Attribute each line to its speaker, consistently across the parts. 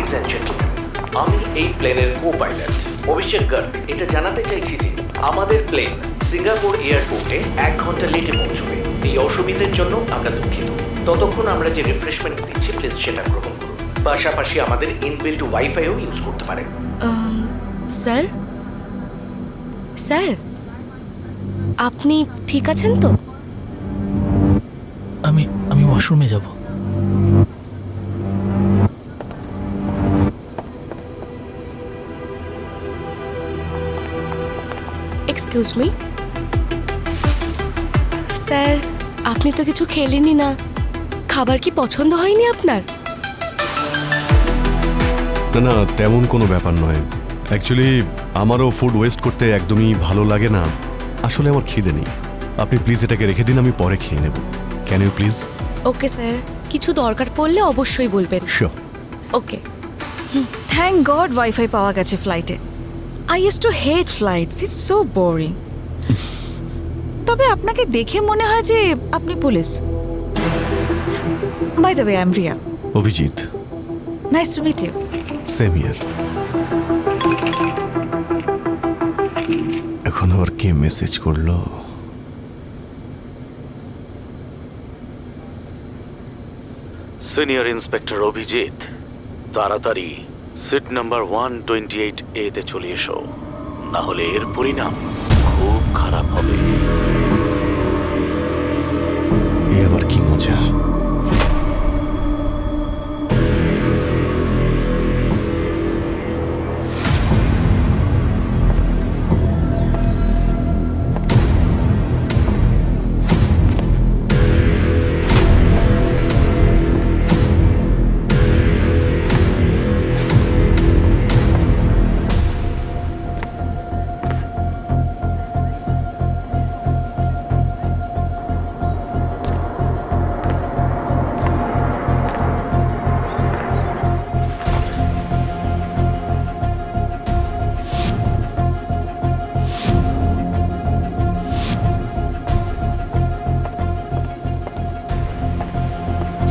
Speaker 1: Ladies and gentleman, আমি এই প্লেনের কো পাইলট অভিষেক গার্গ। এটা জানাতে চাইছি যে আমাদের প্লেন সিঙ্গাপুর এয়ারপোর্টে 1 ঘন্টা লেটে পৌঁছবে। এই অসুবিধার জন্য আমরা দুঃখিত। ততক্ষণ আমরা যে রিফ্রেশমেন্ট দিচ্ছি প্লিজ সেটা গ্রহণ করুন। পাশাপাশি আমাদের ইনবিল্ট ওয়াইফাইও ইউজ করতে পারেন।
Speaker 2: স্যার স্যার আপনি ঠিক আছেন তো?
Speaker 3: আমি ওয়াশরুমে যাব।
Speaker 2: এক্সকিউজ মি স্যার, আপনি তো কিছু খেলেনই না, খাবার কি পছন্দ হয়নি আপনার?
Speaker 4: না না, তেমন কোনো ব্যাপার নয়। অ্যাকচুয়ালি আমারও ফুড ওয়েস্ট করতে একদমই ভালো লাগে না। আসলে আমার খিদে নেই। আপনি প্লিজ এটাকে রেখে দিন, আমি পরে খেয়ে নেব। Can you please?
Speaker 2: Okay sir, কিছু দরকার পড়লে অবশ্যই বলবেন।
Speaker 4: Sure.
Speaker 2: Okay.
Speaker 5: Thank God wifi পাওয়া গেছে ফ্লাইটে। I use to hate flights, it's so boring. তবে আপনাকে দেখে মনে হয় যে আপনি police. By the way, I am Riya.
Speaker 4: Abhijit.
Speaker 5: Nice to meet you.
Speaker 4: Same here. এখন আবার কে মেসেজ করলো?
Speaker 6: সিনিয়র ইন্সপেক্টর অভিজিৎ, তাড়াতাড়ি সিট নাম্বার 128A তে চলে এসো, না হলে এর পরিণাম খুব খারাপ হবে।
Speaker 4: এ আবার কি মজা?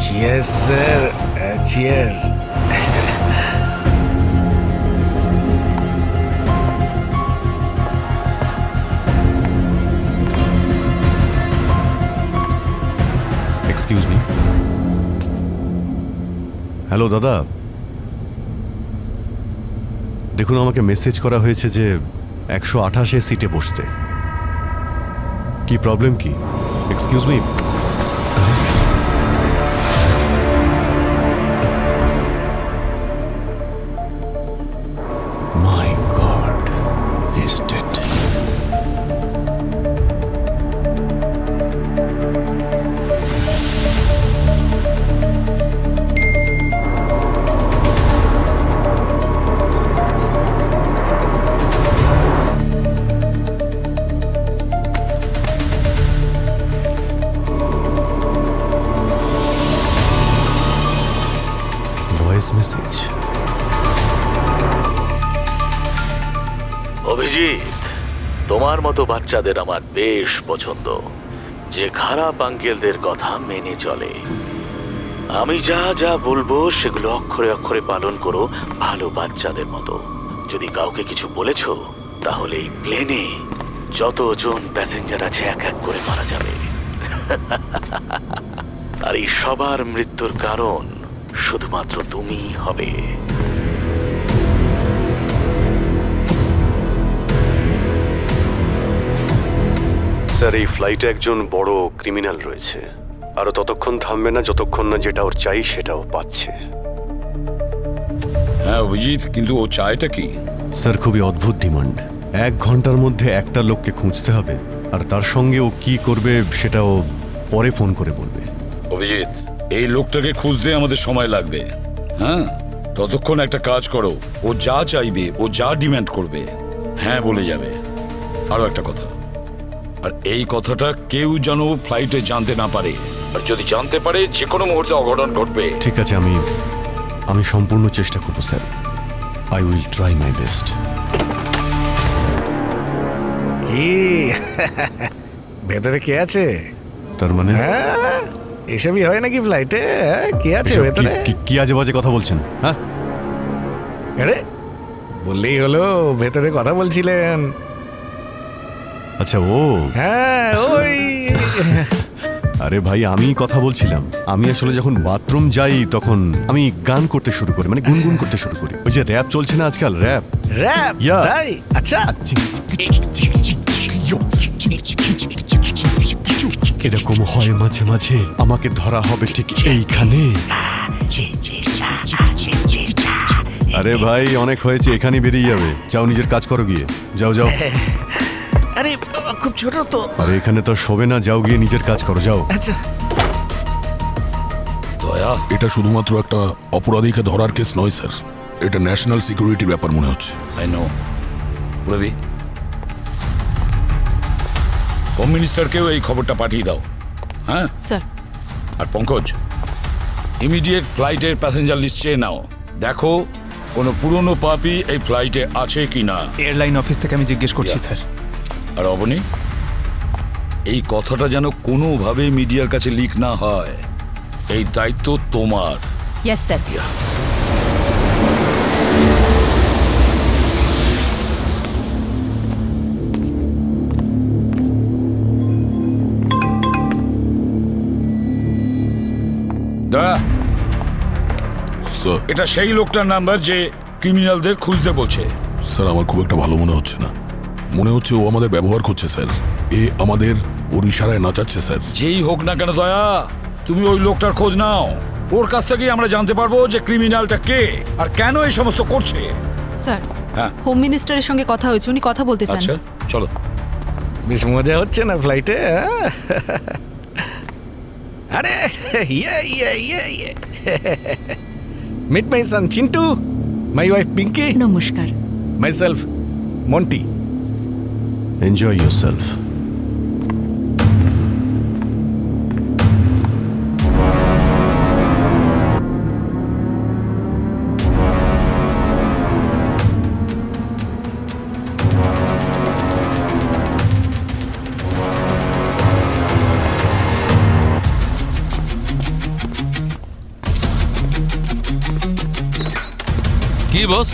Speaker 7: Cheers, sir. Cheers.
Speaker 4: Excuse me. Hello দাদা, দেখুন আমাকে মেসেজ করা হয়েছে যে 128 সিটে বসতে। কি প্রবলেম কি? Excuse me. My god, he is dead. Voice message.
Speaker 6: Abhijit, তোমার মতো বাচ্চাদের আমার বেশ পছন্দ, যে খারাপ আঙ্কেলদের কথা মেনে চলে। আমি যা যা বলবো সেগুলো অক্ষরে অক্ষরে পালন করো, ভালো বাচ্চাদের মতো। যদি কাউকে কিছু বলেছো তাহলে এই প্লেনে যতজন প্যাসেঞ্জার আছে এক এক করে মারা যাবে। আর এই সবার মৃত্যুর কারণ শুধুমাত্র তুমি হবে।
Speaker 4: স্যার, এই ফ্লাইটে একজন বড় ক্রিমিনাল রয়েছে। আরো ততক্ষণ থামবে না যতক্ষণ না যেটা ওর চাই সেটাও পাচ্ছে।
Speaker 8: হ্যাঁ অভিজিৎ, কিন্তু ও চায়টা কি?
Speaker 4: স্যার, খুবই অদ্ভুত ডিমান্ড। 1 ঘন্টার মধ্যে একটা লোককে খুঁজতে হবে, আর তার সঙ্গে ও কি করবে সেটাও পরে ফোন করে বলবে।
Speaker 8: অভিজিৎ, এই লোকটাকে খুঁজতে আমাদের সময় লাগবে। হ্যাঁ, ততক্ষণ একটা কাজ করো, ও যা চাইবে, ও যা ডিমান্ড করবে হ্যাঁ বলে যাবে। আরো একটা কথা, আর এই কথাটা কেউ যেন ফ্লাইটে জানতে না পারে, আর যদি জানতে পারে যে কোনো মুহূর্তে অঘটন ঘটবে।
Speaker 4: ঠিক আছে, আমি সম্পূর্ণ চেষ্টা করব sir. I will try my best.
Speaker 7: কি ভেতরে কে আছে?
Speaker 4: তার মানে
Speaker 7: হ্যাঁ, এসবই হয় নাকি ফ্লাইটে? কে আছে
Speaker 4: এসব
Speaker 7: ভেতরে?
Speaker 4: কি আজে বাজে কথা বলছেন? হ্যাঁ,
Speaker 7: আরে বললেই হলো, ভেতরে কথা বলছিলেন।
Speaker 4: আচ্ছা ও,
Speaker 7: হ্যাঁ ওই
Speaker 4: আরে ভাই আমি কথা বলছিলাম। আমি আসলে যখন বাথরুম যাই তখন আমি গান করতে শুরু করি, মানে গুনগুন করতে শুরু করি। ওই যে র্যাপ চলছে না আজকাল, র্যাপ।
Speaker 7: Rap,
Speaker 4: Yeah.
Speaker 7: তাই? আচ্ছা
Speaker 4: এরকম হয় মাঝে মাঝে, আমাকে ধরা হবে ঠিক এইখানে। আরে ভাই অনেক হয়েছে, এখানেই বেরিয়ে যাবে। যাও নিজের কাজ করো গিয়ে, যাও যাও।
Speaker 7: আরে খুব ছোট তো।
Speaker 4: আরে এখানে তো শোবে না, যাও গিয়ে নিজের কাজ করো, যাও।
Speaker 7: আচ্ছা
Speaker 8: দয়া,
Speaker 3: এটা শুধুমাত্র একটা অপরাধীকে ধরার কেস নয় স্যার, এটা ন্যাশনাল সিকিউরিটির ব্যাপার মনে হচ্ছে।
Speaker 8: I know. রবি, হোম মিনিস্টারকেও এই খবরটা পাঠিয়ে দাও। হ্যাঁ
Speaker 9: স্যার।
Speaker 8: আর পঙ্কজ, ইমিডিয়েট ফ্লাইটের প্যাসেঞ্জার লিস্ট চেয়ে নাও। দেখো কোনো পুরনো পাপি এই ফ্লাইটে আছে কি না।
Speaker 10: এয়ারলাইন অফিস থেকে আমি জিজ্ঞেস করছি
Speaker 8: Yeah.
Speaker 10: স্যার।
Speaker 8: আর অবনী, এই কথাটা যেন কোনোভাবে মিডিয়ার কাছে লিক না হয়, এই দায়িত্ব তোমার।
Speaker 9: Yes sir.
Speaker 8: দয়া,
Speaker 3: স্যার
Speaker 8: এটা সেই লোকটার নাম্বার যে ক্রিমিনালদের খুঁজতে বলছে।
Speaker 3: স্যার আমার খুব একটা ভালো মনে হচ্ছে না, মনে হচ্ছে ও আমাদের ব্যবহার করছে স্যার। এ আমাদের ওর ইশারায় নাচাচ্ছে স্যার।
Speaker 8: যেই হোক না কেন দয়া, তুমি ওই লোকটার খোঁজ নাও। ওর কাছ থেকেই আমরা জানতে পারবো যে ক্রিমিনালটা কে আর কেন এই সমস্ত করছে।
Speaker 9: স্যার,
Speaker 8: হ্যাঁ।
Speaker 9: হোম মিনিস্টারের সঙ্গে কথা হয়েছে, উনি কথা বলতে চান।
Speaker 8: আচ্ছা চলো।
Speaker 7: বেশ মজা হচ্ছে না ফ্লাইটে? আরে ইয়ে meet my son Chintu, my wife Pinky,
Speaker 5: নমস্কার।
Speaker 7: Myself Monty.
Speaker 4: Enjoy yourself.
Speaker 11: কি বস,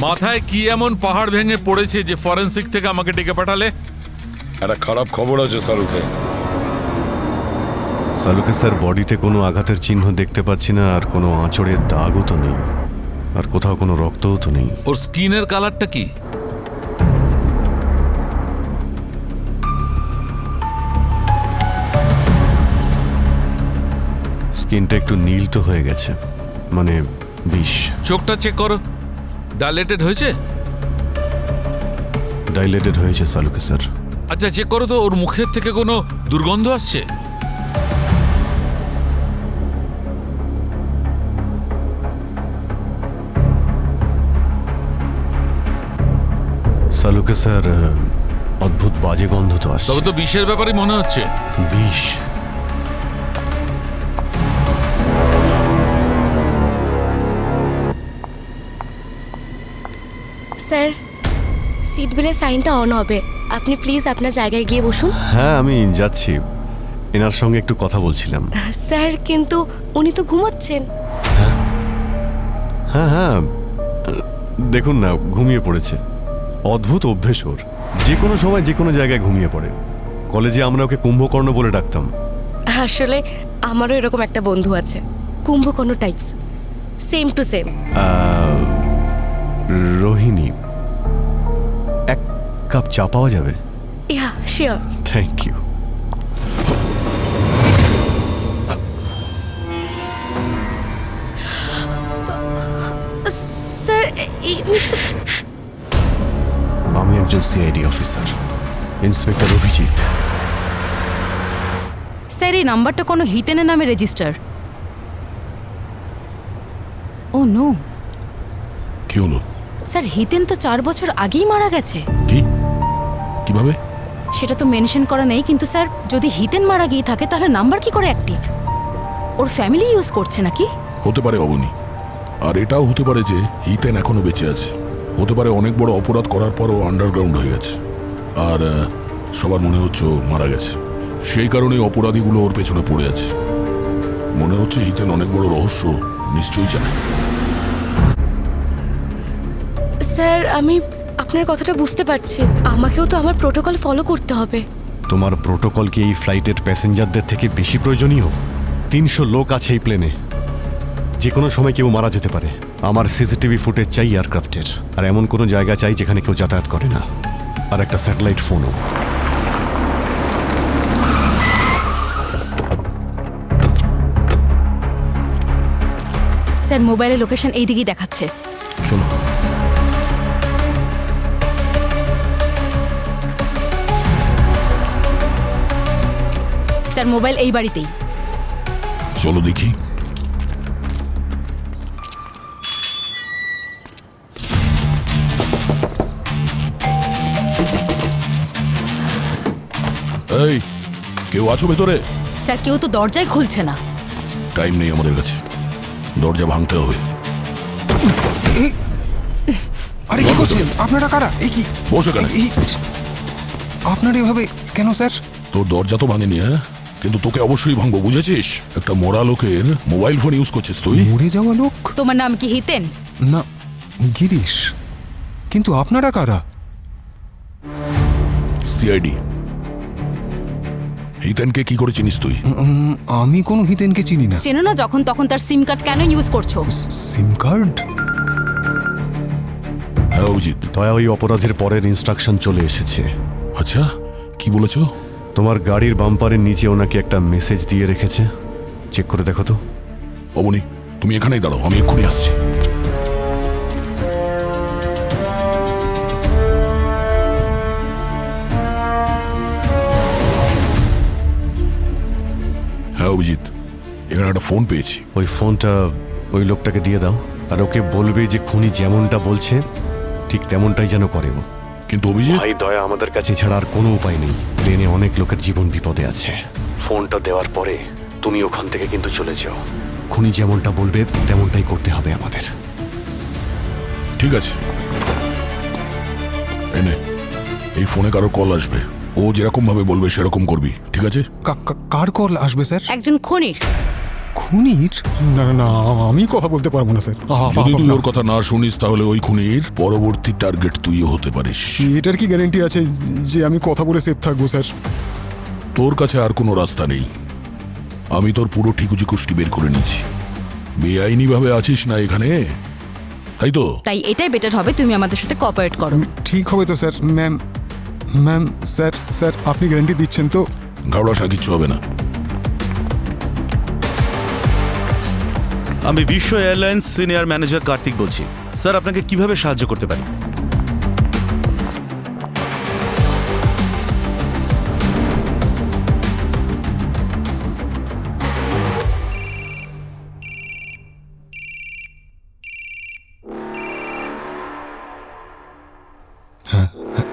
Speaker 11: মাথায় কি এমন পাহাড় ভেঙে পড়েছে যে ফরেনসিক থেকে আমাকে ডেকে পাঠালে?
Speaker 8: একটা খারাপ খবর আছে শাহরুখে।
Speaker 4: সালুকে স্যার, বডিতে কোনো আঘাতের চিহ্ন দেখতে পাচ্ছি না, আর কোনো আঁচড়ের দাগও তো নেই, আর কোথাও কোনো রক্তও তো নেই।
Speaker 11: ওর স্কিনের কালারটা কি?
Speaker 4: স্কিনটা একটু নীল তো হয়ে গেছে, মানে বিষ।
Speaker 11: চোখটা চেক করো, ডাইলেটেড হয়েছে?
Speaker 4: ডাইলেটেড হয়েছে সালুকে স্যার।
Speaker 11: আচ্ছা চেক করো তো, ওর মুখের থেকে কোনো দুর্গন্ধ আসছে?
Speaker 4: সালুকে স্যার, অদ্ভুত বাজে গন্ধ তো আসছে।
Speaker 11: তবে তো বিষের ব্যাপারে মনে হচ্ছে।
Speaker 4: বিষ?
Speaker 2: স্যার, সিট বেল্টের সাইনটা অন হবে, আপনি প্লিজ আপনার জায়গায় গিয়ে বসুন।
Speaker 4: হ্যাঁ আমি যাচ্ছি, এনার সঙ্গে একটু কথা বলছিলাম।
Speaker 2: স্যার কিন্তু উনি তো ঘুমাচ্ছেন।
Speaker 4: হ্যাঁ হ্যাঁ, দেখুন না ঘুমিয়ে পড়েছে। অদ্ভুত অভ্যেস ওর, যে কোনো সময় যে কোনো জায়গায় ঘুমিয়ে পড়ে। কলেজে আমরা ওকে কুম্ভকর্ণ বলে ডাকতাম।
Speaker 2: আসলে আমারও এরকম একটা বন্ধু আছে, Kumbhakarna types, same to same.
Speaker 4: Rohini, এক কাপ চা পাওয়া যাবে?
Speaker 2: Yeah sure.
Speaker 4: Thank you.
Speaker 2: Sir
Speaker 4: আমি একজন CID officer, inspector Abhijit.
Speaker 9: Sir, এই নাম্বারটা কোনো হিতেনের নামে রেজিস্টার। ও নো।
Speaker 3: কি হলো?
Speaker 9: স্যার, হিতেন তো 4 বছর আগেই মারা গেছে।
Speaker 3: কি? কিভাবে?
Speaker 9: সেটা তো মেনশন করা নেই, কিন্তু স্যার যদি হিতেন মারা গিয়ে থাকে তাহলে নাম্বার কি করে অ্যাক্টিভ? ওর ফ্যামিলি ইউজ করছে নাকি?
Speaker 3: হতে পারে অবনী, আর এটাও হতে পারে যে হিতেন এখনো বেঁচে আছে। হতে পারে অনেক বড় অপরাধ করার পরও আন্ডারগ্রাউন্ড হয়ে গেছে, আর সবার মনে হচ্ছে ও মারা গেছে। সেই কারণেই অপরাধীগুলো ওর পেছনে পড়ে আছে। মনে হচ্ছে হিতেন অনেক বড় রহস্য নিশ্চয়ই জানে।
Speaker 2: স্যার আমি আপনার কথাটা বুঝতে পারছি, আমাকেও তো আমার প্রোটোকল ফলো করতে হবে।
Speaker 4: তোমার প্রোটোকল কি এই ফ্লাইটের প্যাসেঞ্জারদের থেকে বেশি প্রয়োজনীয়? 300 লোক আছে এই প্লেনে, যে কোনো সময় কেউ মারা যেতে পারে। আমার সিসিটিভি ফুটেজ চাই এয়ারক্রাফটের, আর এমন কোনো জায়গা চাই যেখানে কেউ যাতায়াত করে না, আর একটা স্যাটেলাইট ফোনও।
Speaker 9: স্যার মোবাইলে লোকেশন এই দিকেই দেখাচ্ছে।
Speaker 3: চলো।
Speaker 9: স্যার মোবাইল এই বাড়িতেই।
Speaker 3: চলো দেখি। এই, কেউ আছো ভেতরে?
Speaker 9: স্যার কেউ তো দরজাই খুলছে না।
Speaker 3: টাইম নেই আমাদের কাছে, দরজা ভাঙতে হবে।
Speaker 10: আরে কি করছেন আপনারা? কারা? এই কি
Speaker 3: বসে কেন?
Speaker 10: আপনার এভাবে কেন স্যার?
Speaker 3: তোর দরজা তো ভাঙেনি, হ্যাঁ, কিন্তু তোকে অবশ্যই ভাঙবো, বুঝেছিস? একটা মরা লোকের মোবাইল ফোন ইউজ করছিস তুই।
Speaker 10: মরে যাওয়া লোক?
Speaker 9: তোমার নাম কি হিতেন?
Speaker 10: না, গিরিশ। কিন্তু আপনারা কারা?
Speaker 3: সিআইডি। হিতেনকে কি করে চিনিস তুই?
Speaker 10: আমি কোনো হিতেনকে চিনি না।
Speaker 9: চেনো না? যখন তখন তার সিম কার্ড কেন ইউজ করছো?
Speaker 10: সিম কার্ড?
Speaker 3: হ্যাঁ অভিজিৎ।
Speaker 4: দয়া, ওই অপরাধের পরের ইনস্ট্রাকশন চলে এসেছে।
Speaker 3: আচ্ছা, কি বলেছো?
Speaker 4: তোমার গাড়ির বাম্পারের নিচে ওনাকে একটা মেসেজ দিয়ে রেখেছে, চেক করে দেখো তো।
Speaker 3: অবনি, তুমি এখানেই দাঁড়াও, আমি এক্ষুনি আসছি। হ্যাঁ অভিজিৎ, এখানে একটা ফোন পেয়েছি।
Speaker 4: ওই ফোনটা ওই লোকটাকে দিয়ে দাও, আর ওকে বলবে যে খুনি যেমনটা বলছে ঠিক তেমনটাই যেন করে ও।
Speaker 3: কিন্তু অভিজিৎ,
Speaker 4: ভাই দয়া, আমাদের কাছে ছাড়া আর কোনো উপায় নেই। প্লেনে অনেক লোকের জীবন বিপদে আছে। ফোনটা দেওয়ার পরে তুমি ওখান থেকে কিন্তু চলে যাও। খুনি যেমনটা বলবে তেমনটাই করতে হবে আমাদের।
Speaker 3: ঠিক আছে, এনে এই ফোনে কারো কল আসবে, ও যেরকম ভাবে বলবে সেরকম করবি, ঠিক আছে?
Speaker 10: কার কল আসবে স্যার?
Speaker 9: একজন খুনির।
Speaker 10: খুনির? না না, আমি কথা বলতে পারবো না স্যার।
Speaker 3: যদি তুই ওর কথা না শুনিস তাহলে ওই খুনির পরবর্তী টার্গেট তুইও হতে পারিস।
Speaker 10: এটার কি গ্যারেন্টি আছে যে আমি কথা বলে সেফ থাকবো স্যার?
Speaker 3: তোর কাছে আর কোনো রাস্তা নেই। আমি তোর পুরো ঠিকুজি কুষ্টি বের করে নিয়েছি। বেআইনি ভাবে আছিস না এখানে, তাই তো?
Speaker 9: তাই এটাই বেটার হবে তুমি আমাদের সাথে কোঅপারেট করো।
Speaker 10: ঠিক হবে তো স্যার? ম্যাম স্যার, স্যার আপনি গ্যারেন্টি দিচ্ছেন তো?
Speaker 3: ঘাওড়াশা কিচ্ছু হবে না।
Speaker 6: আমি বিশ্ব এয়ারলাইন্স সিনিয়র ম্যানেজার কার্তিক বলছি। স্যার আপনাকে কিভাবে সাহায্য করতে পারি?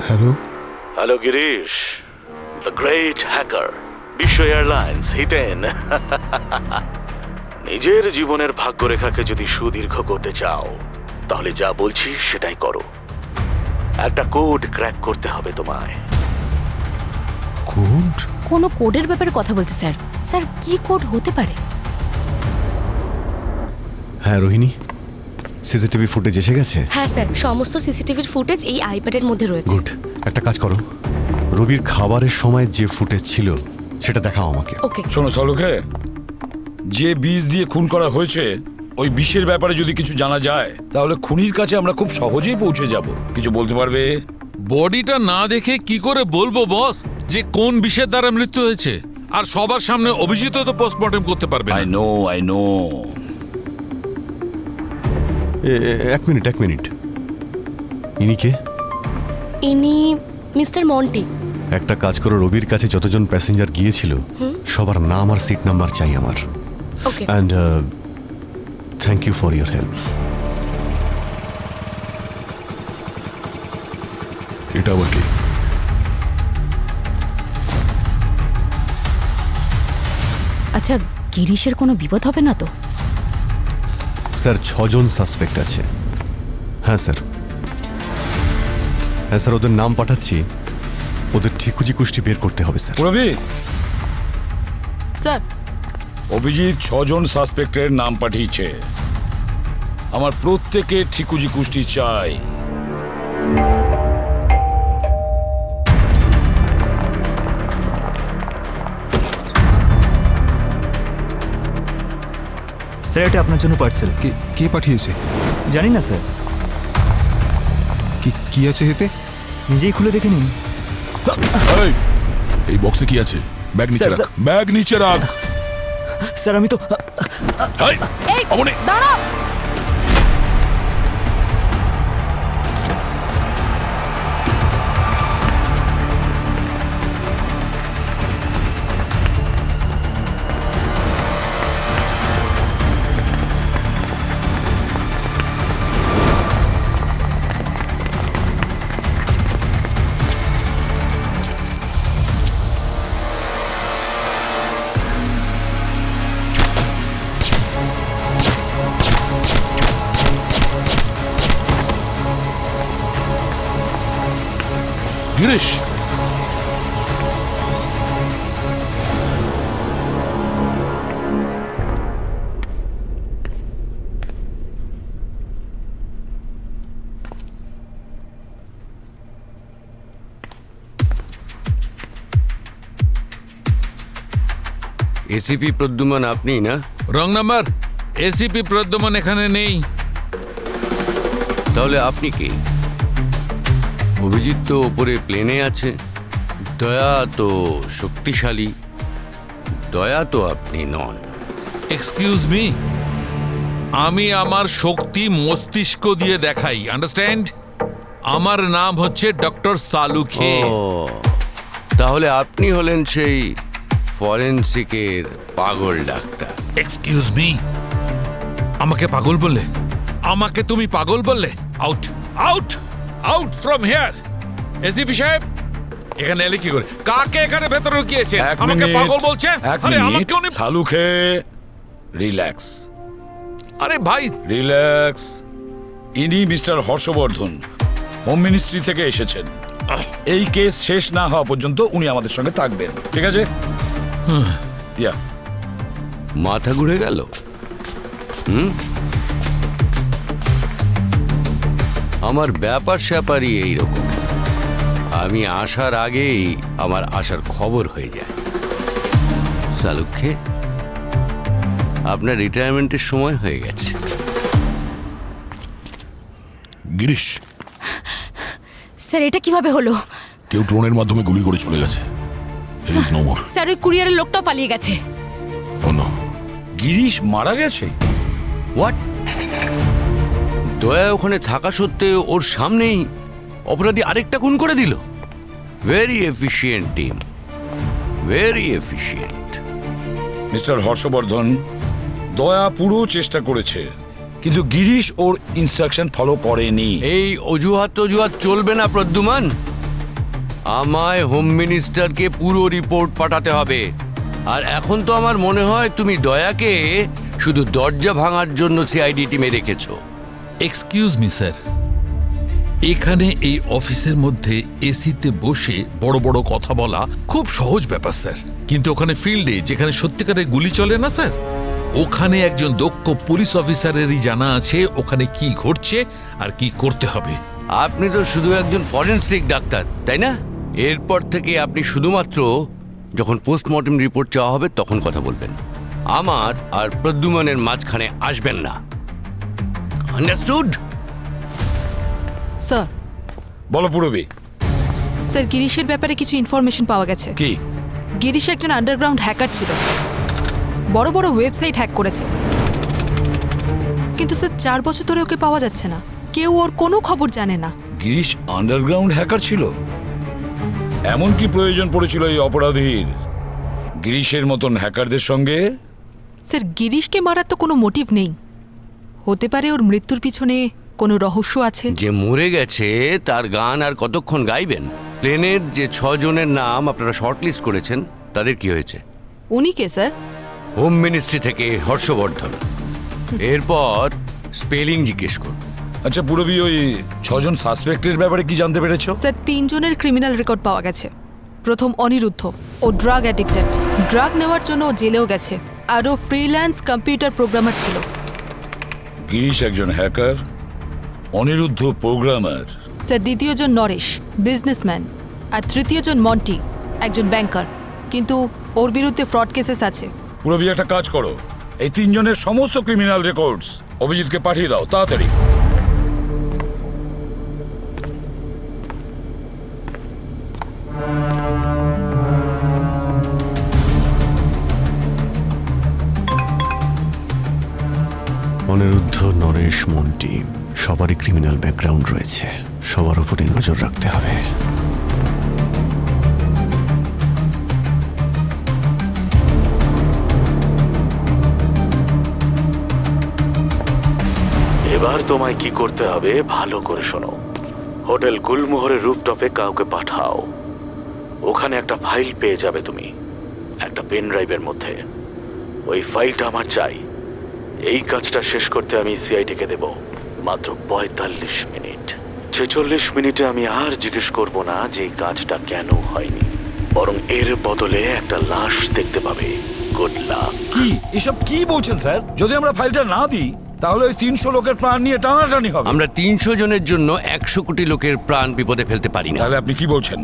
Speaker 10: Hello
Speaker 6: hello Girish, the great hacker, বিশ্ব এয়ারলাইন্স, হিতেন। নিজের জীবনের ভাগ্যরেখাকে যদি সুদীর্ঘ করতে চাও তাহলে যা বলছি সেটাই করো। একটা কোড ক্র্যাক করতে হবে তোমায়।
Speaker 10: কোড?
Speaker 9: কোনো কোডের ব্যাপারে কথা বলছে স্যার। স্যার কি কোড হতে পারে?
Speaker 4: হ্যাঁ রোহিণী, সিসিটিভি ফুটেজ এসে গেছে?
Speaker 2: হ্যাঁ স্যার, সমস্ত সিসিটিভির ফুটেজ এই আইপ্যাডের মধ্যে রয়েছে।
Speaker 4: গুড। একটা কাজ করো, রবির খাবারের সময় যে ফুটেজ ছিল সেটা দেখাও আমাকে।
Speaker 2: ওকে।
Speaker 8: শোনো সলোকে, যে বিষ দিয়ে খুন করা হয়েছে ওই বিষের ব্যাপারে যদি কিছু জানা যায় তাহলে খুনির কাছে আমরা খুব সহজেই পৌঁছে যাব। কিছু বলতে পারবে?
Speaker 11: বডিটা না দেখে কি করে বলবো বস যে কোন বিষের দ্বারা মৃত্যু হয়েছে? আর সবার সামনে অভিজিৎ তো পোস্টমর্টেম করতে পারবে না।
Speaker 8: I know.
Speaker 4: এক মিনিট, ইনি কে?
Speaker 2: ইনি মিস্টার মন্টি।
Speaker 4: একটা কাজ করো, রবির কাছে যতজন প্যাসেঞ্জার গিয়েছিল সবার নাম আর সিট নাম্বার চাই আমার।
Speaker 2: Okay.
Speaker 4: And thank you for your help.
Speaker 3: এটা আবার কি?
Speaker 9: আচ্ছা, গিরিশের কোনো বিপদ হবে না তো?
Speaker 4: স্যার 6 জন সাসপেক্ট আছে। হ্যাঁ স্যার, ওদের নাম পাঠাচ্ছি। ওদের ঠিকুজি কুষ্টি বের করতে হবে স্যার।
Speaker 8: রবি,
Speaker 9: স্যার
Speaker 8: অভিজিৎ 6 জন সাসপেক্টের নাম পাঠিয়েছে। আমার প্রত্যেকের ঠিকুজি কুষ্টি চাই।
Speaker 12: স্যার এটা আপনার জন্য পার্সেল।
Speaker 10: কে পাঠিয়েছে?
Speaker 12: জানি না স্যার,
Speaker 10: কি আছে এতে?
Speaker 12: নিজেই খুলে দেখে নিন।
Speaker 3: এই, এই বক্সে কি আছে? ব্যাগ নিচে
Speaker 12: স্যার,
Speaker 3: রাখ,
Speaker 12: স্যার।
Speaker 3: ব্যাগ নিচে রাখ।
Speaker 12: স্যার আমি তো
Speaker 3: এই, অমনি।
Speaker 9: দাঁড়াও।
Speaker 3: গিরিশ,
Speaker 13: এসিপি প্রদ্যুমান আপনি না?
Speaker 11: Wrong number. এসিপি প্রদ্যুমান এখানে নেই।
Speaker 13: তাহলে আপনি কে? অভিজিৎ তো ওপরে প্লেনে আছে। দয়া তো শক্তিশালী। দয়া তো আপনি নন।
Speaker 11: এক্সকিউজ মি, আমি আমার শক্তি মস্তিষ্ক দিয়ে দেখাই, আন্ডারস্ট্যান্ড? আমার নাম হচ্ছে ডক্টর সালুখে।
Speaker 13: ও, তাহলে আপনি হলেন সেই ফরেনসিকের পাগল ডাক্তার।
Speaker 11: এক্সকিউজ মি, আমাকে পাগল বললে? আমাকে তুমি পাগল বললে? Out, out, out from here. ACP সাহেব, এখানে এলে কি করে? কাকে এখানে ভেতরে ঢুকিয়েছে? আমাকে পাগল বলছে? আরে আমাকে উনি
Speaker 8: সালুখে, রিল্যাক্স।
Speaker 11: আরে ভাই,
Speaker 8: রিল্যাক্স। ইনি মিস্টার হর্ষবর্ধন, হোম মিনিস্ট্রি থেকে এসেছেন। এই কেস শেষ না হওয়া পর্যন্ত উনি আমাদের সঙ্গে থাকবেন, ঠিক আছে? ইয়া।
Speaker 13: মাথা ঘুরে গেল? আমার ব্যাপার স্যাপারই এইরকম। আমি আসার আগেই আমার আসার খবর হয়ে যায়। সালুখে, আপনার রিটায়ারমেন্টের সময় হয়ে গেছে।
Speaker 3: গিরিশ,
Speaker 9: স্যার এটা কিভাবে হলো?
Speaker 3: কেউ ড্রোনের মাধ্যমে গুলি করে চলে গেছে। He is no more.
Speaker 9: Sir ওই কুরিয়ারের লোকটাও পালিয়ে গেছে।
Speaker 3: ও নো।
Speaker 8: গিরিশ মারা গেছে?
Speaker 13: হোয়াট? দয়া ওখানে থাকা সত্ত্বেও ওর সামনেই অপরাধী আরেকটা খুন করে দিল। Very efficient team, very efficient.
Speaker 8: Mister Harshvardhan, Daya পুরো চেষ্টা করেছে, কিন্তু গিরিশ ওর ইনস্ট্রাকশন ফলো করেনি।
Speaker 13: এই অজুহাত চলবে না প্রদ্যুমান। আমায় হোম মিনিস্টারকে পুরো রিপোর্ট পাঠাতে হবে। আর এখন তো আমার মনে হয় তুমি দয়াকে শুধু দরজা ভাঙার জন্য সিআইডি টিমে রেখেছো।
Speaker 11: এক্সকিউজ মি স্যার, এখানে এই অফিসের মধ্যে এসিতে বসে বড় বড় কথা বলা খুব সহজ ব্যাপার স্যার, কিন্তু ওখানে ফিল্ডে যেখানে সত্যিকারের গুলি চলে না স্যার, ওখানে একজন দক্ষ পুলিশ অফিসারেরই জানা আছে ওখানে কি ঘটছে আর কি করতে হবে।
Speaker 13: আপনি তো শুধু একজন ফরেনসিক ডাক্তার, তাই না? এরপর থেকে আপনি শুধুমাত্র যখন পোস্টমর্টম রিপোর্ট চাওয়া হবে তখন কথা বলবেন। আমার আর প্রদ্যুমানের মাঝখানে আসবেন না। আন্ডারস্টুড?
Speaker 5: স্যার,
Speaker 8: বলো পুরবী।
Speaker 5: স্যার গিরিশের ব্যাপারে কিছু ইনফরমেশন পাওয়া গেছে।
Speaker 8: কি?
Speaker 5: গিরিশ একজন আন্ডারগ্রাউন্ড হ্যাকার ছিল, বড় বড় ওয়েবসাইট হ্যাক করেছে। কিন্তু স্যার 4 বছর ধরে ওকে পাওয়া যাচ্ছে না, কেউ ওর কোনো খবর জানে না।
Speaker 8: গিরিশ আন্ডারগ্রাউন্ড হ্যাকার ছিল? এমন কি প্রয়োজন পড়েছিল এই অপরাধীর গিরিশের মতন হ্যাকারদের সঙ্গে?
Speaker 5: স্যার গিরিশকে মারার তো কোনো মোটিভ নেই, হতে পারে ওর মৃত্যুর পিছনে কোনো রহস্য আছে।
Speaker 13: যে মরে গেছে তার গান আর কতক্ষণ গাইবেন? প্লেনের যে 6 জনের নাম আপনারা শর্টলিস্ট করেছেন তাদের কি হয়েছে?
Speaker 5: উনি কে স্যার?
Speaker 13: হোম মিনিস্ট্রি থেকে হর্ষবর্ধন। এরপর স্পেলিং জিজ্ঞেস করুন।
Speaker 8: আচ্ছা পুরবী, ওই 6 জন সাসপেক্টের ব্যাপারে কি জানতে পেরেছো?
Speaker 5: স্যার 3 জনের ক্রিমিনাল রেকর্ড পাওয়া গেছে। প্রথম অনিরুদ্ধ, ও ড্রাগ অ্যাডিক্টেড, ড্রাগ নেওয়ার জন্য ও জেলেও গেছে, আর ও ফ্রিল্যান্স কম্পিউটার প্রোগ্রামার ছিল।
Speaker 8: গিরিশ একজন হ্যাকার, অনিরুদ্ধ প্রোগ্রামার,
Speaker 9: স্যার দ্বিতীয়জন নরেশ, বিজনেসম্যান, আর তৃতীয়জন মন্টি, একজন ব্যাংকার, কিন্তু ওর বিরুদ্ধে ফ্রড কেসেস আছে।
Speaker 8: পুরবি একটা কাজ করো, এই তিনজনের সমস্ত ক্রিমিনাল রেকর্ডস অভিজিৎকে পাঠিয়ে দাও তাড়াতাড়ি।
Speaker 4: অনিরুদ্ধ, নরেশ, মন্টি সবারই ক্রিমিনাল ব্যাকগ্রাউন্ড রয়েছে, সবার উপরে নজর রাখতে হবে।
Speaker 6: এবার তোমায় কি করতে হবে ভালো করে শোনো। হোটেল গুলমোহরের রুফটপে কাউকে পাঠাও, ওখানে একটা ফাইল পেয়ে যাবে তুমি, একটা পেন ড্রাইভের মধ্যে। ওই ফাইলটা আমার চাই। এই কাজটা শেষ করতে আমি সিআইডিকে দেব মাত্র ৪৫ মিনিট। ৪৬ মিনিটে আমি আর জিজ্ঞেস করব না যে এই কাজটা কেন হয়নি, বরং এর বদলে একটা লাশ দেখতে পাবে। Good luck.
Speaker 8: কি এসব কি বলছেন স্যার? যদি আমরা ফাইলটা না দিই তাহলে ওই ৩০০ লোকের প্রাণ নিয়ে টানাটানি হবে।
Speaker 13: আমরা ৩০০ জনের জন্য ১০০ কোটি লোকের প্রাণ বিপদে ফেলতে পারি না।
Speaker 8: তাহলে আপনি কি বলছেন?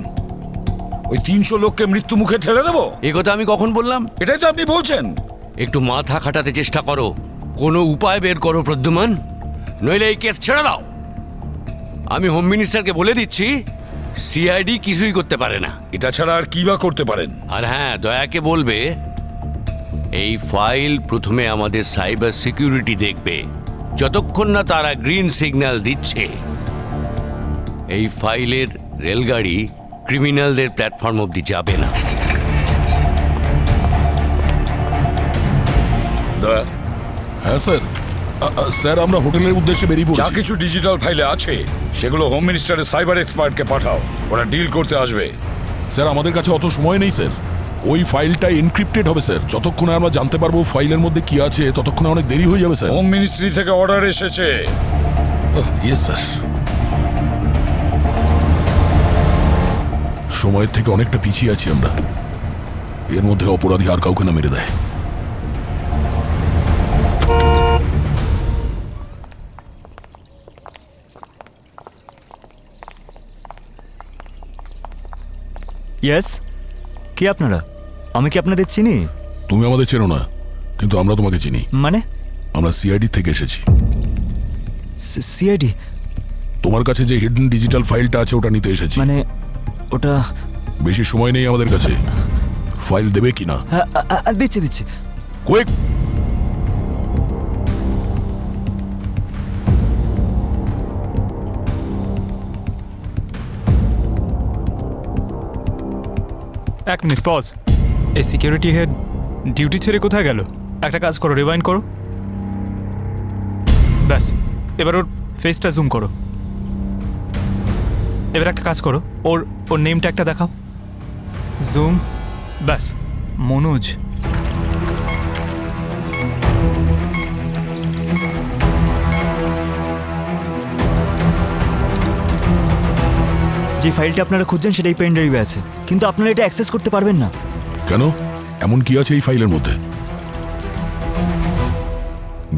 Speaker 8: ওই ৩০০ লোককে মৃত্যু মুখে ঠেলে দেবো?
Speaker 13: এ কথা আমি কখন বললাম?
Speaker 8: এটাই তো আপনি বলছেন।
Speaker 13: একটু মাথা খাটাতে চেষ্টা করো, কোনো উপায় বের করো প্রদ্যুমান, নইলে এই কেস ছেড়ে দাও। আমি হোম মিনিস্টারকে বলে দিচ্ছি, সিআইডি কিছুই করতে পারে না।
Speaker 8: এটা ছাড়া আর কি বা করতে পারেন?
Speaker 13: আর হ্যাঁ, দয়াকে বলবে এই ফাইল প্রথমে আমাদের সাইবার সিকিউরিটি দেখবে। যতক্ষণ না তারা গ্রিন সিগন্যাল দিচ্ছে, এই ফাইলের রেলগাড়ি ক্রিমিনালদের প্ল্যাটফর্ম অবধি যাবে না।
Speaker 3: হ্যাঁ স্যার। স্যার আমরা হোটেলের উদ্দেশ্যে বেরিয়ে
Speaker 8: যা
Speaker 3: পড়ছি।
Speaker 8: কিছু ডিজিটাল ফাইলে আছে সেগুলো হোম মিনিস্টারের সাইবার এক্সপার্টকে পাঠাও, ওরা ডিল করতে আসবে।
Speaker 3: স্যার আমাদের কাছে অত সময় নেই স্যার। ওই ফাইলটা এনক্রিপ্টেড হবে স্যার। যতক্ষণে আমরা জানতে পারবো ফাইলের মধ্যে কি আছে ততক্ষণে অনেক দেরি হয়ে যাবে স্যার।
Speaker 8: হোম মিনিস্ট্রি থেকে অর্ডার এসেছে।
Speaker 3: Yes sir. সময়ের থেকে অনেকটা পিছিয়ে আছি আমরা। এর মধ্যে অপরাধী আর কাউকে না মেরে দেয়।
Speaker 12: ইয়েস, কে আপনারা? আমি কি আপনাদের চিনি?
Speaker 3: তুমি আমাদের চেনো না, কিন্তু আমরা তোমাকে চিনি।
Speaker 12: মানে?
Speaker 3: আমরা সিআইডি থেকে এসেছি।
Speaker 12: সিআইডি?
Speaker 3: তোমার কাছে যে হিডেন ডিজিটাল ফাইলটা আছে ওটা নিতে এসেছি।
Speaker 12: মানে ওটা?
Speaker 3: বেশি সময় নেই আমাদের কাছে। ফাইল দেবে কিনা?
Speaker 12: দিচ্ছি দিচ্ছি।
Speaker 3: কুইক!
Speaker 10: এক মিনিট পজ। এই সিকিউরিটি হেড ডিউটি ছেড়ে কোথায় গেল? একটা কাজ করো, রিওয়াইন্ড করো। ব্যাস, এবার ওর ফেসটা জুম করো। এবার একটা কাজ করো, ওর ওর নেমটা একটা দেখাও। জুম। ব্যাস, মনোজ।
Speaker 12: যে ফাইলটা আপনারা খুঁজছেন সেটাই পেন ড্রাইভে আছে, কিন্তু আপনারা এটা অ্যাক্সেস করতে পারবেন না।
Speaker 3: কেন? এমন কি আছে এই ফাইলের মধ্যে?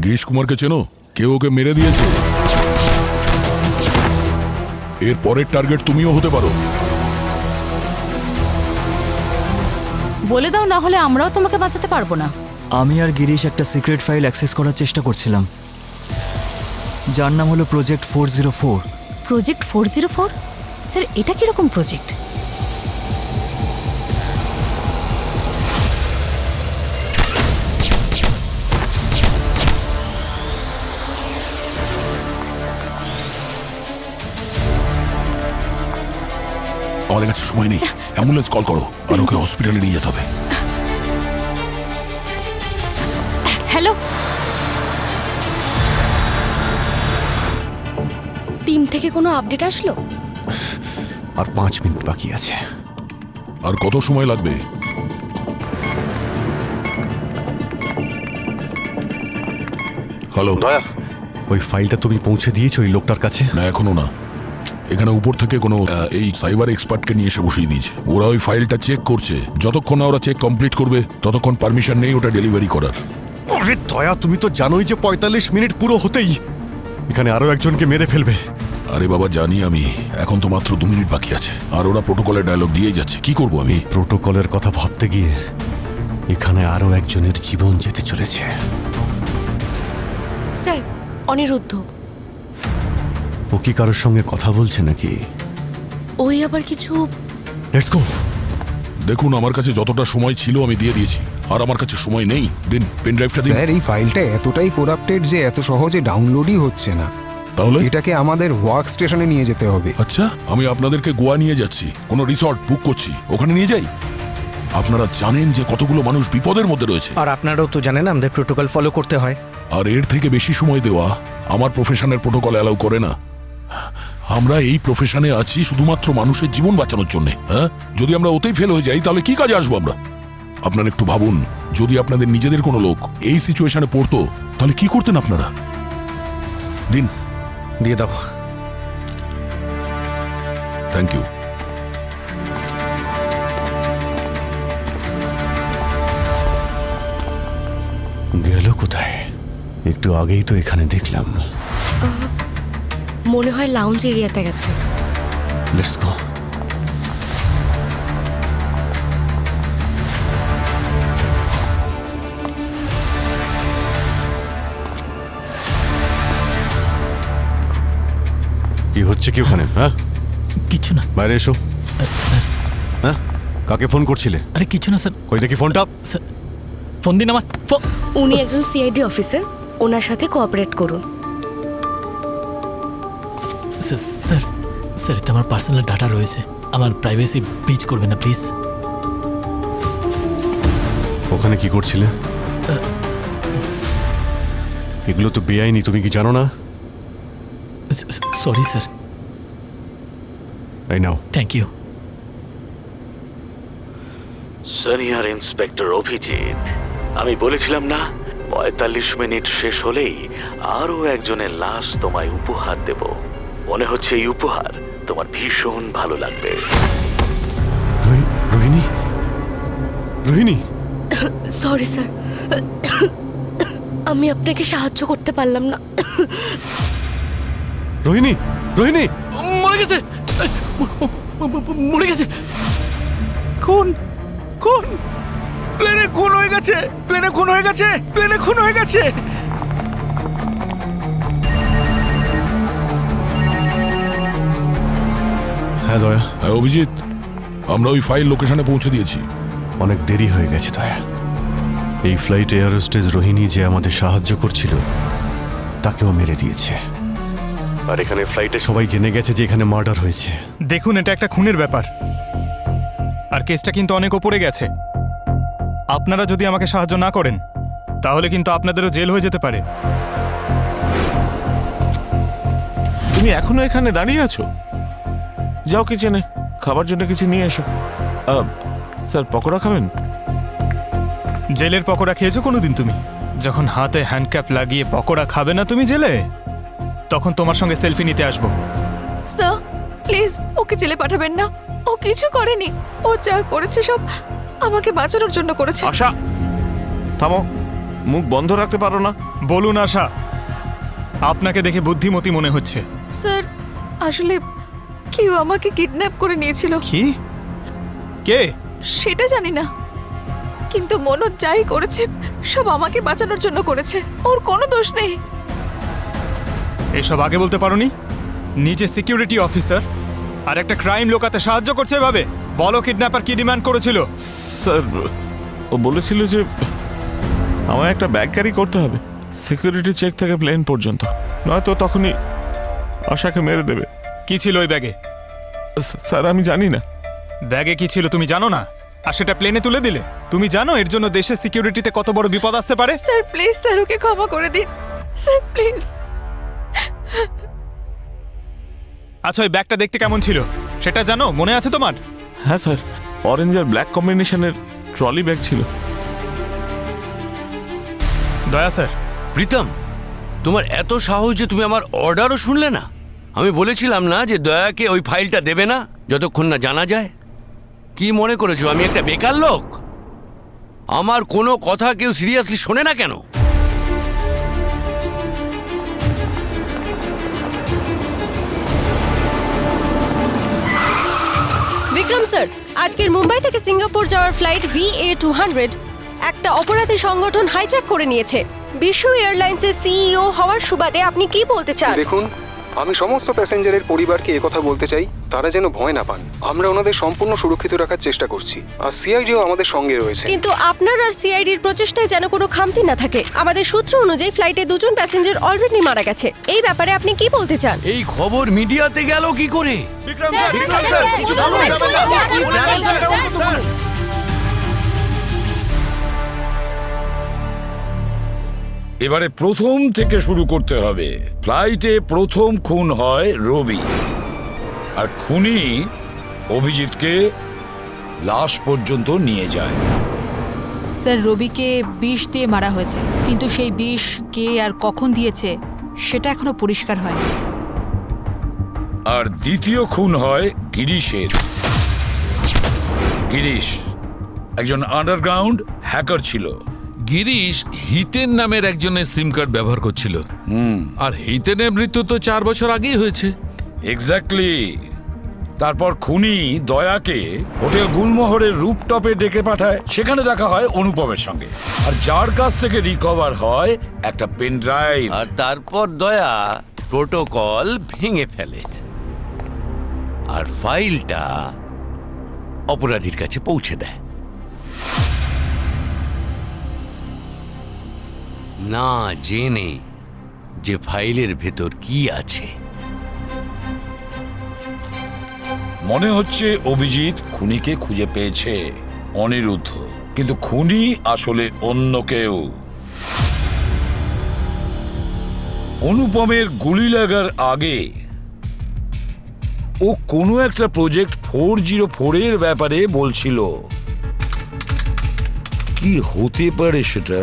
Speaker 3: গিরিশ কুমারকে চেনো? কেউ ওকে মেরে দিয়েছে। এর পরের টার্গেট তুমিও হতে পারো।
Speaker 9: বলে দাও, না হলে আমরাও তোমাকে বাঁচাতে পারবো না।
Speaker 12: আমি আর গিরিশ একটা সিক্রেট ফাইল অ্যাক্সেস করার চেষ্টা করছিলাম, যার নাম হলো প্রজেক্ট 404।
Speaker 9: প্রজেক্ট 404? স্যার, এটা কিরকম প্রজেক্ট?
Speaker 3: আমাদের কাছে সময় নেই। অ্যাম্বুলেন্স কল করো আর ওকে হসপিটালে নিয়ে যেতে হবে।
Speaker 9: হ্যালো,
Speaker 2: টিম থেকে কোনো আপডেট আসলো?
Speaker 4: আর 5 মিনিট বাকি আছে।
Speaker 3: আর কত সময় লাগবে? হ্যালো
Speaker 6: দয়া,
Speaker 4: ওই ফাইলটা তুমি পৌঁছে দিয়েছো ওই লোকটার কাছে?
Speaker 3: না, এখনো না। এখানে উপর থেকে কোনো এই সাইবার এক্সপার্টকে নিয়ে এসে বসিয়ে দিয়েছে। ওরা ওই ফাইলটা চেক করছে। যতক্ষণ না ওরা চেক কমপ্লিট করবে ততক্ষণ পারমিশন নেই ওটা ডেলিভারি করার।
Speaker 4: আরে দয়া, তুমি তো জানোই যে 45 মিনিট পুরো হতেই এখানে আরো একজনকে মেরে ফেলবে।
Speaker 3: আরে বাবা জানি আমি, এখন তো মাত্র 2 মিনিট বাকি আছে, আর ওরা প্রোটোকলের ডায়লগ দিয়েই যাচ্ছে। কি করব আমি?
Speaker 4: প্রোটোকলের কথা ভাবতে গিয়ে এখানে আরো একজনের জীবন যেতে চলেছে।
Speaker 2: স্যার, অনিরুদ্ধ।
Speaker 4: ও কি কারোর সঙ্গে কথা বলছে নাকি?
Speaker 2: ওই আবার কিছু।
Speaker 4: Let's go.
Speaker 3: দেখুন, আমার কাছে যতটা সময় ছিল আমি দিয়ে দিয়েছি, আর আমার কাছে সময় নেই। দিন, পেন ড্রাইভটা দিন।
Speaker 14: স্যার, এই ফাইলটা এতটাই করাপ্টেড যে এত সহজে ডাউনলোডই হচ্ছে না।
Speaker 3: তাহলে
Speaker 14: এটাকে আমাদের ওয়ার্ক স্টেশনে নিয়ে যেতে হবে।
Speaker 3: আচ্ছা, আমি আপনাদেরকে গোয়া নিয়ে যাচ্ছি, কোনো রিসর্ট বুক করছি, ওখানে নিয়ে যাই। আপনারা জানেন যে কতগুলো মানুষ বিপদের মধ্যে রয়েছে,
Speaker 1: আর আপনারাও তো জানেন আমাদের প্রোটোকল ফলো করতে হয়।
Speaker 3: আর এর থেকে বেশি সময় দেওয়া আমার প্রফেশনের প্রোটোকল অ্যালাউ করে না। আমরা এই প্রফেশনে আছি শুধুমাত্র মানুষের জীবন বাঁচানোর জন্য। হ্যাঁ, যদি আমরা ওতেই ফেল হয়ে যাই তাহলে কি কাজে আসবো আমরা? আপনারা একটু ভাবুন, যদি আপনাদের নিজেদের কোনো লোক এই সিচুয়েশনে পড়তো তাহলে কি করতেন আপনারা? দিন,
Speaker 1: দিয়ে দাও।
Speaker 3: Thank you.
Speaker 4: গেল কোথায়? একটু আগেই তো এখানে দেখলাম।
Speaker 2: মনে হয় লাউঞ্জ এরিয়াতে গেছে।
Speaker 4: Let's go. কি হচ্ছে কি ওখানে? হ্যাঁ,
Speaker 10: কিছু না।
Speaker 4: বাইরে এসো।
Speaker 10: স্যার।
Speaker 4: হ্যাঁ, কাকে ফোন করছিলে?
Speaker 10: আরে কিছু না স্যার।
Speaker 4: কই দেখি ফোনটা।
Speaker 10: স্যার, ফোন দিন আমার।
Speaker 2: উনি একজন সিআইডি অফিসার, ওনার সাথে কোঅপারেট করুন।
Speaker 10: স্যার, স্যার, এতে আমার পার্সোনাল ডাটা রয়েছে, আমার প্রাইভেসি ব্রিচ করবে না প্লিজ।
Speaker 4: ওখানে কি করছিলে? এগুলো তো বেআইনি, তুমি কি জানো না?
Speaker 10: Sorry sir.
Speaker 4: এই নাও।
Speaker 10: Thank you.
Speaker 6: Senior inspector Abhijit, আমি বলেছিলাম না 45 মিনিট শেষ হলেই আরও একজনের লাশ তোমায় উপহার দেব। মনে হচ্ছে এই উপহার তোমার ভীষণ ভালো লাগবে।
Speaker 4: রোহিণী, রোহিণী।
Speaker 2: সরি স্যার, আমি আপনাকে সাহায্য করতে পারলাম না।
Speaker 4: রোহিণী, রোহিণী
Speaker 10: মরে গেছে, মরে গেছে। কোন কোন প্লেনে খুন হয়ে গেছে, প্লেনে খুন হয়ে গেছে, প্লেনে খুন হয়ে গেছে।
Speaker 4: হ্যাঁ দয়া।
Speaker 3: হ্যাঁ অভিজিৎ, আমরা ওই ফাইল লোকেশনে পৌঁছে দিয়েছি।
Speaker 4: অনেক দেরি হয়ে গেছে দয়া। এই ফ্লাইট এয়ার হোস্টেস রোহিণী যে আমাদের সাহায্য করছিল তাকেও মেরে দিয়েছে। আর এখানে ফ্লাইটে সবাই জেনে গেছে যে এখানে মার্ডার হয়েছে।
Speaker 10: দেখুন, এটা একটা খুনের ব্যাপার, আর কেসটা কিন্তু অনেক ওপরে গেছে। আপনারা যদি আমাকে সাহায্য না করেন তাহলে কিন্তু আপনাদেরও জেল হয়ে যেতে পারে।
Speaker 7: তুমি এখনো এখানে দাঁড়িয়ে আছো? যাও কিচেনে, খাবার জন্য কিছু নিয়ে এসো। স্যার, পকোড়া খাবেন?
Speaker 10: জেলের পকোড়া খেয়েছো কোনোদিন তুমি? যখন হাতে হ্যান্ডক্যাপ লাগিয়ে পকোড়া খাবে না তুমি জেলে, তখন তোমার সঙ্গে সেলফি নিতে আসবো।
Speaker 5: স্যার, প্লিজ ওকে জেলে পাঠাবেন না। ও কিছু করেনি, ও যা করেছে সব আমাকে বাঁচানোর জন্য করেছে।
Speaker 7: আশা, থামো। মুখ বন্ধ রাখতে পারো না?
Speaker 10: বলুন আশা, আপনাকে দেখে বুদ্ধিমতী মনে হচ্ছে।
Speaker 5: স্যার, আসলে কেউ আমাকে কিডন্যাপ করে নিয়েছিল।
Speaker 10: কি? কে?
Speaker 5: সেটা জানি না, কিন্তু মনোজ যাই করেছে সব আমাকে বাঁচানোর জন্য করেছে। ওর কোনো দোষ নেই।
Speaker 10: এসব আগে বলতে পারোনি? নিজে সিকিউরিটি অফিসার আর একটা ক্রাইম লোকাতে সাহায্য করছে এভাবে? বলো, কিডন্যাপার কি ডিমান্ড করেছিল?
Speaker 7: স্যার, ও বলেছিল যে আমায় একটা ব্যাগ ক্যারি করতে হবে সিকিউরিটি চেক থেকে প্লেন পর্যন্ত, নয়তো তখনই আশাকে মেরে দেবে।
Speaker 10: কি ছিল ওই ব্যাগে?
Speaker 7: স্যার, আমি জানি না।
Speaker 10: ব্যাগে কি ছিল তুমি জানো না, আর সেটা প্লেনে তুলে দিলে? তুমি জানো এর জন্য দেশের সিকিউরিটিতে কত বড় বিপদ আসতে পারে?
Speaker 5: স্যার প্লিজ, স্যার ওকে ক্ষমা করে দিন স্যার, প্লিজ।
Speaker 10: আচ্ছা, ওই ব্যাগটা দেখতে কেমন ছিল সেটা জানো? মনে আছে তোমার?
Speaker 7: হ্যাঁ স্যার, অরেঞ্জ আর ব্ল্যাক কম্বিনেশনের ট্রলি ব্যাগ ছিল।
Speaker 10: দয়া স্যার।
Speaker 13: প্রীতম, তোমার এত সাহস যে তুমি আমার অর্ডারও শুনলে না? আমি বলেছিলাম না যে দয়াকে ওই ফাইলটা দেবে না যতক্ষণ না জানা যায়? কি মনে করেছো আমি একটা বেকার লোক? আমার কোনো কথা কেউ সিরিয়াসলি শোনে না কেন?
Speaker 2: স্যার, আজকের মুম্বাই থেকে সিঙ্গাপুর যাওয়ার ফ্লাইট VA200 একটা অপরাধী সংগঠন হাইজ্যাক করে নিয়েছে। বিশ্ব এয়ারলাইন্সের সিইও হওয়ার সুবাদে আপনি কি বলতে চান?
Speaker 14: দেখুন, আমি সমস্ত প্যাসেঞ্জারের পরিবারকে একথা বলতে চাই, তারা যেন ভয় না পান। আমরা ওনাদের সম্পূর্ণ সুরক্ষিত রাখার চেষ্টা করছি, আর সিআইডিও আমাদের সঙ্গে রয়েছে।
Speaker 2: কিন্তু আপনার আর সিআইডির প্রচেষ্টায় যেন কোনো খামতি না থাকে। আমাদের সূত্র অনুযায়ী ফ্লাইটে 2 জন প্যাসেঞ্জার অলরেডি মারা গেছে। এই ব্যাপারে আপনি কি বলতে চান?
Speaker 13: এই খবর মিডিয়াতে গেল কি করে?
Speaker 8: এবারে প্রথম থেকে শুরু করতে হবে। ফ্লাইটে প্রথম খুন হয় রবি, আর খুনি অভিজিৎকে লাশ পর্যন্ত নিয়ে যায়।
Speaker 9: স্যার, রবিকে বিষ দিয়ে মারা হয়েছে, কিন্তু সেই বিষ কে আর কখন দিয়েছে সেটা এখনো পরিষ্কার হয়নি।
Speaker 8: আর দ্বিতীয় খুন হয় গিরিশের। গিরিশ একজন আন্ডারগ্রাউন্ড হ্যাকার ছিল।
Speaker 11: গিরিশ হিতেন নামের একজনের সিম কার্ড ব্যবহার করছিল। আর হিতেনের মৃত্যু তো 4 বছর আগেই হয়েছে।
Speaker 8: এক্স্যাক্টলি। তারপর খুনি দয়াকে হোটেল গুলমোহরের রুপটপে ডেকে পাঠায়, সেখানে দেখা হয় অনুপমের সঙ্গে, আর যার কাছ থেকে রিকভার হয় একটা পেন ড্রাইভ।
Speaker 13: আর তারপর দয়া প্রোটোকল ভেঙে ফেলে আর ফাইলটা অপরাধীর কাছে পৌঁছে দেয়, না জেনে যে ফাইলের ভেতর কি আছে।
Speaker 8: মনে হচ্ছে অভিজিৎ খুনিকে খুঁজে পেয়েছে, অনিরুদ্ধ, কিন্তু খুনি আসলে অন্য কেউ। অনুপমের গুলি লাগার আগে ও কোনো একটা প্রজেক্ট 404 এর ব্যাপারে বলছিল। কি হতে পারে সেটা?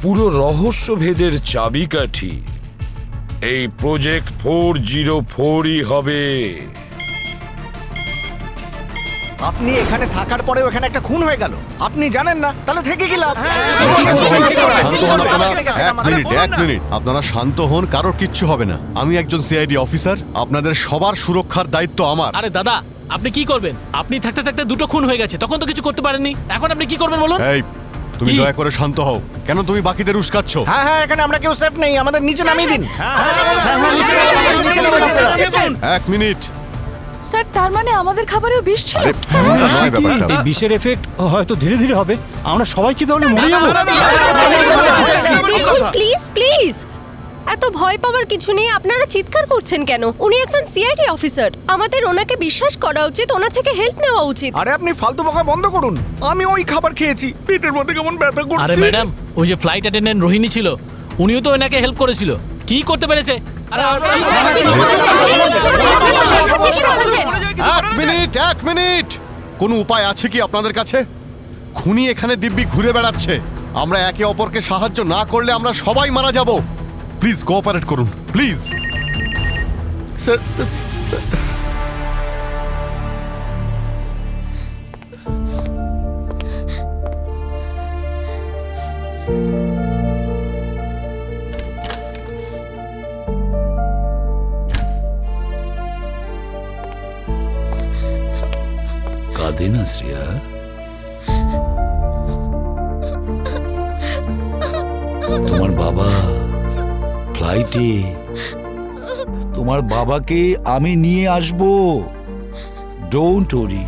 Speaker 8: পুরো রহস্যভেদের চাবিকাঠি এই প্রজেক্ট 404ই হবে।
Speaker 15: আপনি এখানে থাকার পরেও এখানে একটা খুন হয়ে গেল, আপনি জানেন না, তাহলে থেকে কি লাভ?
Speaker 4: এক মিনিট, আপনারা শান্ত হন, কারোর কিচ্ছু হবে না। আমি একজন সিআইডি অফিসার, আপনাদের সবার সুরক্ষার দায়িত্ব আমার।
Speaker 16: আরে দাদা, আপনি কি করবেন? আপনি থাকতে থাকতে 2টো খুন হয়ে গেছে, তখন তো কিছু করতে পারেননি, এখন আপনি কি করবেন বলুন?
Speaker 4: এই, তুমি দয়া করে শান্ত হও। কেন তুমি বাকিদের উস্কাচ্ছ?
Speaker 15: হ্যাঁ হ্যাঁ, এখানে আমরা কেউ সেফ নেই, আমাদের নিচে নামিয়ে দিন।
Speaker 4: 1 মিনিট।
Speaker 5: স্যার, তার মানে আমাদের খাবারেও বিষ ছিল?
Speaker 10: এই বিষের এফেক্ট হয়তো ধীরে ধীরে হবে, আমরা সবাই কি তাহলে মরে যাবো?
Speaker 2: প্লিজ প্লিজ, এত ভয় পাওয়ার কিছু নেই। আপনারা চিৎকার করছেন কেন? উনি একজন সিআইডি অফিসার, আমাদের ওনাকে বিশ্বাস করা উচিত, ওনার থেকে হেল্প নেওয়া উচিত।
Speaker 15: আরে আপনি ফালতু বকা বন্ধ করুন। আমি ওই খাবার খেয়েছি, পেটের মধ্যে কেমন ব্যথা করছে।
Speaker 16: আরে ম্যাডাম, ওই যে ফ্লাইট অ্যাটেন্ডেন্ট রোহিণী ছিল, উনিও তো ওনাকে হেল্প করেছিল। কি করতে পেরেছে?
Speaker 4: এক মিনিট, কোনো উপায় আছে কি আপনাদের কাছে? খুনি এখানে দিব্যি ঘুরে বেড়াচ্ছে, আমরা একে অপরকে সাহায্য না করলে আমরা সবাই মারা যাব। প্লিজ কোঅপারেট করুন, প্লিজ।
Speaker 7: স্যার,
Speaker 8: কাঁদে না শ্রেয়া। তোমার বাবা ফ্লাইটে, তোমার বাবাকে আমি নিয়ে আসব। ডোন্ট ওরি,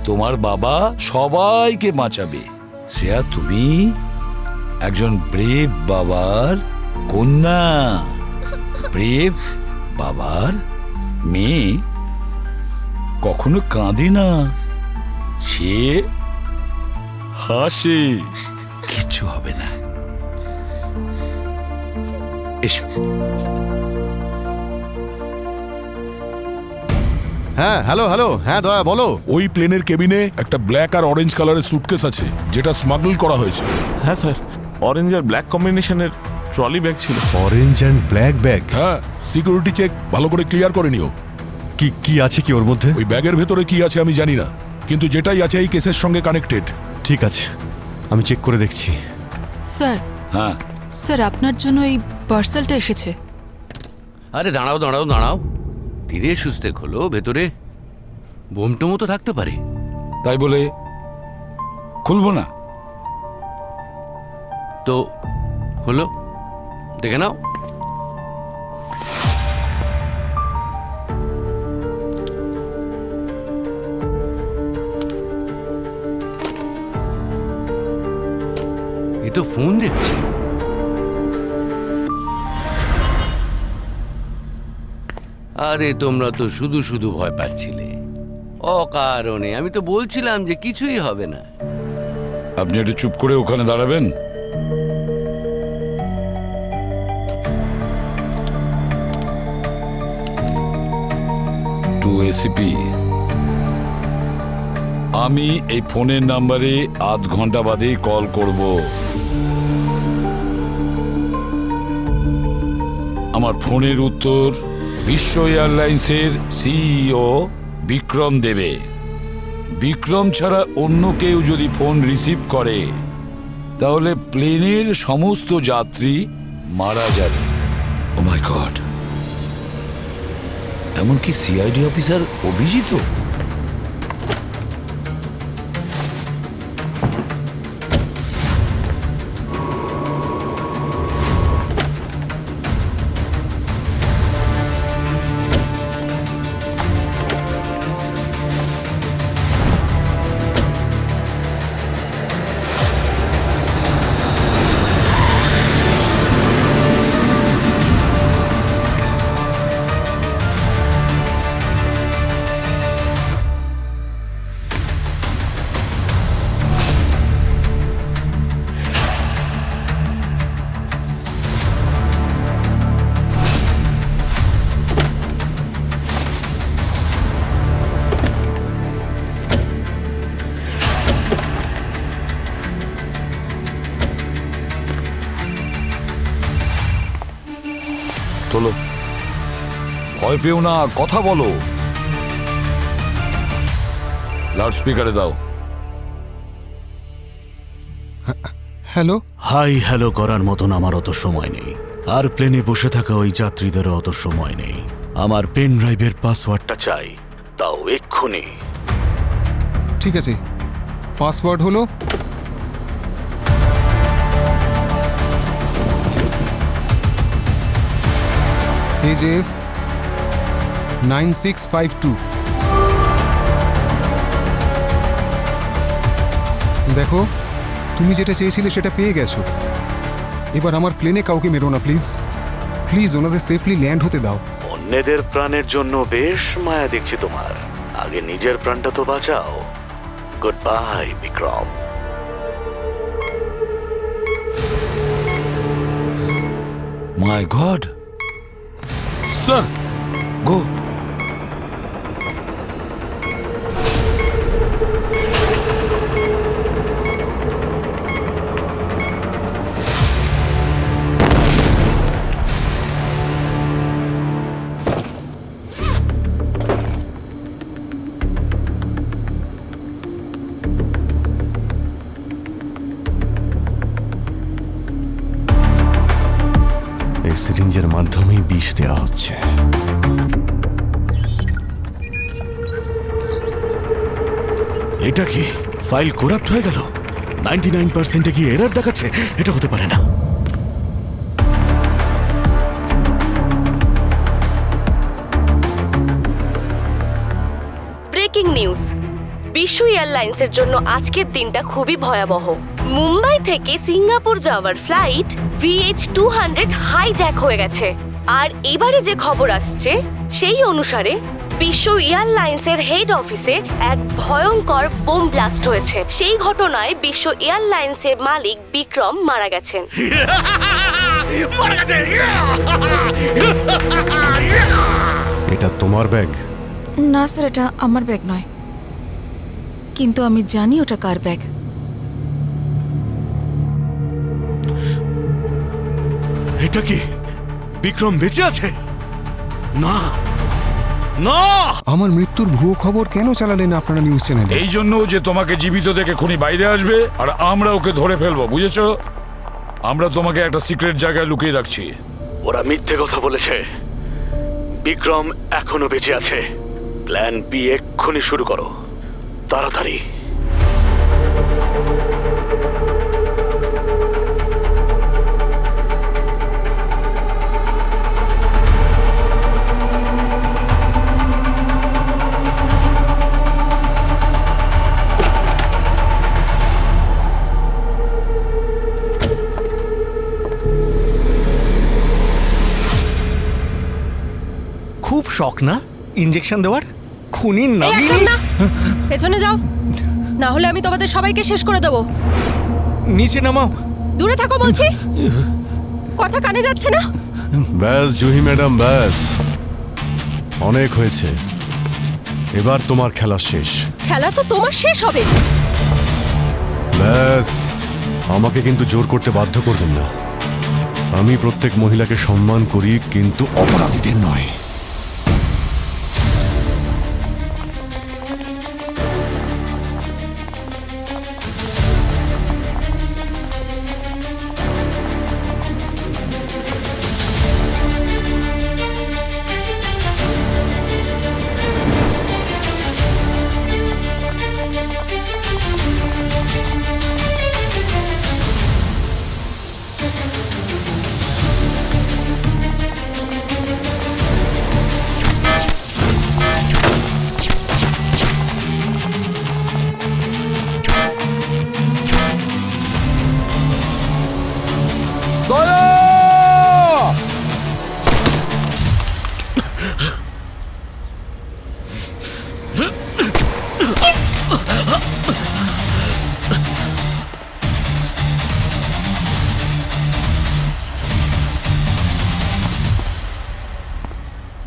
Speaker 8: তোমার বাবা সবাইকে বাঁচাবে। শ্রেয়া, তুমি একজন ব্রেভ বাবার কন্যা, ব্রেভ বাবার মেয়ে কখনো কাঁদে না, সে হাসে। কিচ্ছু হবে না, এসো।
Speaker 3: হ্যাঁ, হ্যালো হ্যালো, হ্যাঁ দয়া বলো। ওই প্লেনের কেবিনে একটা ব্ল্যাক আর অরেঞ্জ কালারের সুটকেস আছে, যেটা স্মাগল করা হয়েছে।
Speaker 7: হ্যাঁ স্যার, অরেঞ্জ আর ব্ল্যাক কম্বিনেশনের ট্রলি ব্যাগ ছিল।
Speaker 4: Orange and black bag?
Speaker 3: হ্যাঁ, সিকিউরিটি চেক ভালো করে ক্লিয়ার করে নিও।
Speaker 4: কি কি আছে কি ওর মধ্যে?
Speaker 3: ওই ব্যাগের ভেতরে কি আছে আমি জানি না, কিন্তু যেটাই আছে এই কেসের সঙ্গে কানেক্টেড।
Speaker 4: ঠিক আছে, আমি চেক করে দেখছি।
Speaker 9: স্যার,
Speaker 8: হ্যাঁ
Speaker 9: স্যার, আপনার জন্য এই পার্সেলটা এসেছে।
Speaker 13: আরে দাঁড়াও দাঁড়াও দাঁড়াও, ধীরে সুস্থে খোলো। ভেতরে বোমটোমও তো থাকতে পারে।
Speaker 8: তাই বলে খুলবো না?
Speaker 13: তো হলো, দেখে নাও। এ তো ফোন দেখছি। আরে তোমরা তো শুধু শুধু ভয় পাচ্ছিলে অকারণে। আমি তো বলছিলাম যে কিছুই হবে না।
Speaker 8: আপনি একটু চুপ করে ওখানে দাঁড়াবেন। টু এসিপি, আমি এই ফোনের নাম্বারে আধ ঘন্টা বাদে কল করব। আমার ফোনের উত্তর বিশ্ব এয়ারলাইন্সের সিইও বিক্রম দেবে। বিক্রম ছাড়া অন্য কেউ যদি ফোন রিসিভ করে তাহলে প্লেনের সমস্ত যাত্রী মারা যাবে। ও মাই গড, এমনকি সিআইডি অফিসার অভিজিৎ? তোলো, ভয় পেও না, কথা বলো। লাউড স্পিকারে দাও।
Speaker 10: হ্যালো।
Speaker 4: হাই হ্যালো করার মতন আমার অত সময় নেই, আর প্লেনে বসে থাকা ওই যাত্রীদেরও অত সময় নেই। আমার পেন ড্রাইভের পাসওয়ার্ডটা চাই, তাও এক্ষুনি।
Speaker 14: ঠিক আছে, পাসওয়ার্ড হলো AJF 9652। দেখো, তুমি যেটা চেয়েছিলে সেটা পেয়ে গেছো। এবার আমার প্লেনে কাউকে মেরো না প্লিজ। প্লিজ ওনাদের সেফলি ল্যান্ড হতে দাও।
Speaker 4: অন্যদের প্রাণের জন্য বেশ মায়া দেখছি তোমার, আগে নিজের প্রাণটা তো বাঁচাও। Goodbye Bikram.
Speaker 8: My god sir, go.
Speaker 4: এই সিরিঞ্জের মাধ্যমেই বিষ দেওয়া হচ্ছে। এটা কি ফাইল করাপ্ট হয়ে গেল? 99% কি এরর দেখাচ্ছে? এটা হতে পারে না।
Speaker 2: ব্রেকিং নিউজ, বিশ্ব এয়ারলাইন্সের জন্য আজকের দিনটা খুবই ভয়াবহ। মুম্বাই থেকে সিঙ্গাপুর যাওয়ার ফ্লাইট VH200 হাইজ্যাক হয়ে গেছে। আর এবারে যে খবর আসছে সেই অনুসারে বিশ্ব এয়ারলাইন্সের হেড অফিসে এক ভয়ঙ্কর বোম ব্লাস্ট হয়েছে। সেই ঘটনায় বিশ্ব এয়ারলাইন্সের মালিক বিক্রম মারা গেছেন।
Speaker 4: এটা তোমার ব্যাগ?
Speaker 5: না স্যার, এটা আমার ব্যাগ নয়, কিন্তু আমি জানি ওটা কার ব্যাগ।
Speaker 4: এটা কি বিক্রম বেঁচে আছে? না
Speaker 14: না, আমার মৃত্যুর ভুয়ো খবর কেন চালালেন আপনারা নিউজ চ্যানেলে?
Speaker 8: এই জন্য যে তোমাকে জীবিত দেখে খুনি বাইরে আসবে আর আমরা ওকে ধরে ফেলবো, বুঝেছো? আমরা তোমাকে একটা সিক্রেট জায়গায় লুকিয়ে রাখছি।
Speaker 4: ওরা মিথ্যে কথা বলেছে, বিক্রম এখনো বেঁচে আছে।
Speaker 6: প্ল্যান বি এক্ষুনি শুরু করো, তাড়াতাড়ি।
Speaker 15: খুব শখ না ইঞ্জেকশন দেওয়ার? খুনি
Speaker 2: এই,
Speaker 15: নগিনী?
Speaker 2: একদম না। পেছনে যাও, না হলে আমি তোমাদের সবাইকে শেষ করে দেবো।
Speaker 15: নিচে নামাও।
Speaker 2: দূরে থাকো বলছি, কথা কানে যাচ্ছে না?
Speaker 4: ব্যাস জুহি ম্যাডাম, ব্যাস অনেক হয়েছে। এবার তোমার খেলা শেষ।
Speaker 2: খেলা তো তোমার শেষ হবে।
Speaker 4: ব্যাস, আমাকে কিন্তু জোর করতে বাধ্য করবেন না। আমি প্রত্যেক মহিলাকে সম্মান করি, কিন্তু অপরাধীদের নয়।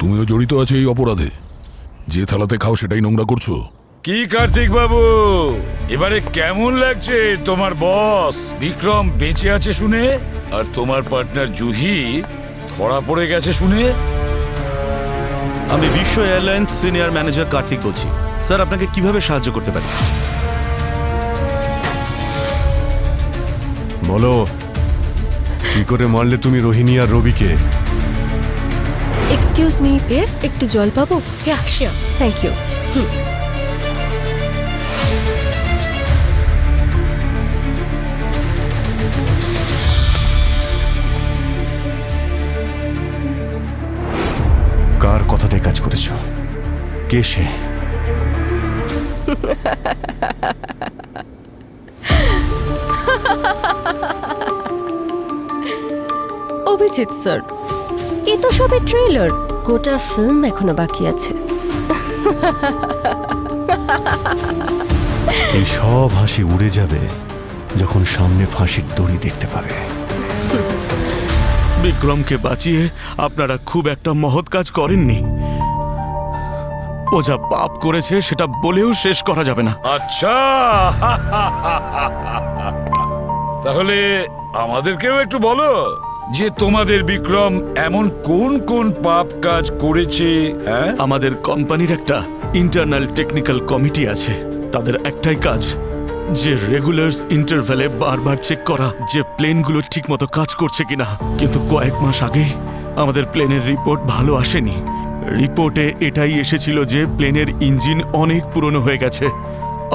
Speaker 3: তুমিও জড়িত আছো এই অপরাধে। যে থালাতে খাও সেটাই নোংরা করছো।
Speaker 8: কি কার্তিক বাবু, এবারে কেমন লাগছে তোমার বস বিক্রম বেঁচে আছে শুনে, আর তোমার পার্টনার জুহি ধরা পড়ে গেছে শুনে?
Speaker 17: আমি বিশ্ব এয়ারলাইন্স সিনিয়র ম্যানেজার কার্তিক বলছি। স্যার, আপনাকে কিভাবে সাহায্য করতে পারি?
Speaker 4: বলো, কি করে মারলে তুমি রোহিণী আর রবিকে?
Speaker 2: এক্সকিউজ মি, বেশ একটু জল পাবো? হ্যাঁ শিওর, থ্যাংক ইউ।
Speaker 4: কার কথাতে কাজ করেছো? কে সে?
Speaker 2: অভিজিৎ স্যার, এ তো সবে ট্রেলার, গোটা ফিল্ম এখনো বাকি আছে।
Speaker 4: এই সব হাসি উড়ে যাবে যখন সামনে ফাঁসির দড়ি দেখতে পাবে।
Speaker 17: বিক্রমকে বাঁচিয়ে আপনারা খুব একটা মহৎ কাজ করেননি। ও যা পাপ করেছে সেটা বলেও শেষ করা যাবে না।
Speaker 8: আচ্ছা, তাহলে আমাদেরকেও একটু বলো যে তোমাদের বিক্রম এমন কোন কোন পাপ কাজ করেছে। হ্যাঁ,
Speaker 17: আমাদের কোম্পানির একটা ইন্টারনাল টেকনিক্যাল কমিটি আছে। তাদের একটাই কাজ যে রেগুলার্স ইন্টারভ্যালে বারবার চেক করা যে প্লেনগুলো ঠিকমতো কাজ করছে কিনা। কিন্তু কয়েক মাস আগে আমাদের প্লেনের রিপোর্ট ভালো আসেনি। রিপোর্টে এটাই এসেছিল যে প্লেনের ইঞ্জিন অনেক পুরনো হয়ে গেছে,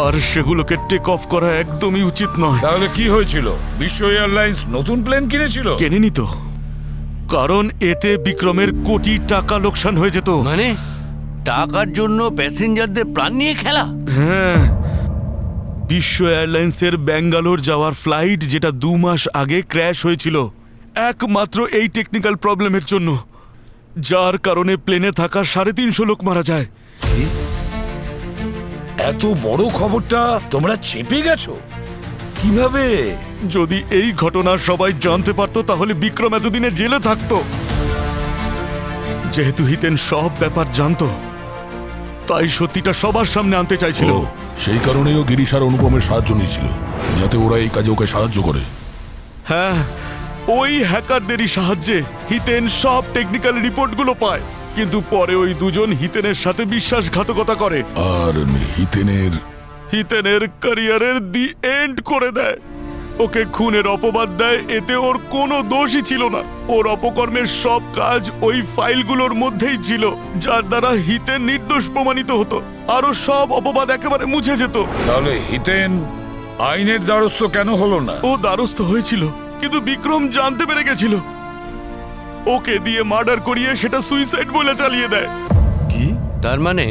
Speaker 17: আর সেগুলোকে টেক অফ করা একদমই উচিত নয়।
Speaker 8: তাহলে কি হয়েছিল? বিশ্ব এয়ারলাইন্স নতুন প্লেন কিনেছিল?
Speaker 17: কেনেনি তো, কারণ এতে বিক্রমের কোটি টাকা লোকসান হয়ে যেত।
Speaker 13: মানে টাকার জন্য প্যাসেঞ্জারদের প্রাণ নিয়ে খেলা?
Speaker 17: হ্যাঁ, বিশ্ব এয়ারলাইন্সের ব্যাঙ্গালোর যাওয়ার ফ্লাইট যেটা 2 মাস আগে ক্র্যাশ হয়েছিল একমাত্র এই টেকনিক্যাল প্রবলেমের জন্য, যার কারণে প্লেনে থাকা 350 লোক মারা যায়।
Speaker 8: এত বড় খবরটা তোমরা চেপে গেছো কিভাবে?
Speaker 17: যদি এই ঘটনা সবাই জানতে পারতো তাহলে বিক্রম এতদিনে জেলে থাকতো। যেহেতু হিতেন সব ব্যাপার জানতো, তাই সত্যিটা সবার সামনে আনতে চাইছিল।
Speaker 3: সেই কারণেই ও গিরিশ আর অনুপমের সাহায্য নিয়েছিল, যাতে ওরা এই কাজে ওকে সাহায্য করে।
Speaker 17: হ্যাঁ, ওই হ্যাকারদেরই সাহায্যে হিতেন সব টেকনিক্যাল রিপোর্টগুলো পায়। কিন্তু পরে ওই দুজন হিতেনের সাথে বিশ্বাসঘাতকতা করে
Speaker 3: আর হিতেনের
Speaker 17: ক্যারিয়ারের দি এন্ড করে দেয়। ওকে খুনের অপবাদ দেয়, এতে ওর কোনো দোষই ছিল না। ওর অপকর্মের সব কাজ ওই ফাইলগুলোর মধ্যেই ছিল, যার দ্বারা হিতেন নির্দোষ প্রমাণিত হতো। আরও সব অপবাদ একেবারে মুছে যেত।
Speaker 8: তাহলে হিতেন আইনের দ্বারস্থ কেন হলো না?
Speaker 17: ও দ্বারস্থ হয়েছিল, কিন্তু বিক্রম জানতে পেরে গেছিল। ওকে দিয়ে মার্ডার করিয়ে সেটা সুইসাইড বলে চালিয়ে দেয়।
Speaker 13: কি তার মানে